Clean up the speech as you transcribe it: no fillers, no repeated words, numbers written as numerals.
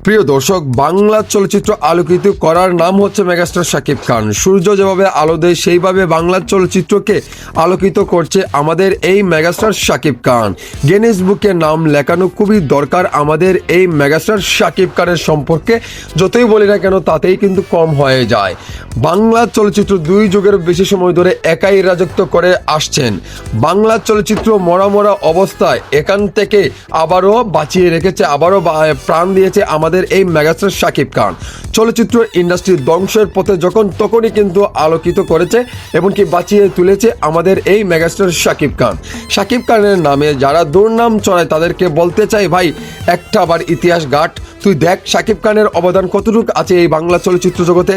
প্রিয় দর্শক, বাংলা চলচ্চিত্র আলোকিত করার নাম হচ্ছে মেগাস্টার শাকিব খান। সূর্য যেভাবে আলো দেয় সেইভাবে বাংলা চলচ্চিত্রকে আলোকিত করছে আমাদের এই মেগাস্টার শাকিব খান। গিনেস বুকে নাম লেখানো খুবই দরকার আমাদের এই মেগাস্টার শাকিব খানের সম্পর্কে। যতই বলি না কেন তাতেই কিন্তু কম হয়ে যায়। বাংলা চলচ্চিত্র 2 যুগের বেশি সময় ধরে একাই রাজত্ব করে আসছেন। বাংলা চলচ্চিত্র মরা মরা অবস্থায় এখান থেকে আবারও বাঁচিয়ে রেখেছে, আবারও প্রাণ দিয়েছে আমাদের এই মেগাস্টার শাকিব খান। চলচ্চিত্র ইন্ডাস্ট্রি ধ্বংসের পথে যখন তখনই কিন্তু আলোকিত করেছে এমনকি বাঁচিয়ে তুলেছে আমাদের এই মেগাস্টার শাকিব খান। শাকিব খানের নামে যারা দুর্নাম চড়ায় তাদেরকে বলতে চাই, ভাই একটা আবার ইতিহাস ঘাট, তুই দেখ শাকিব খানের অবদান কতটুকু আছে এই বাংলা চলচ্চিত্র জগতে।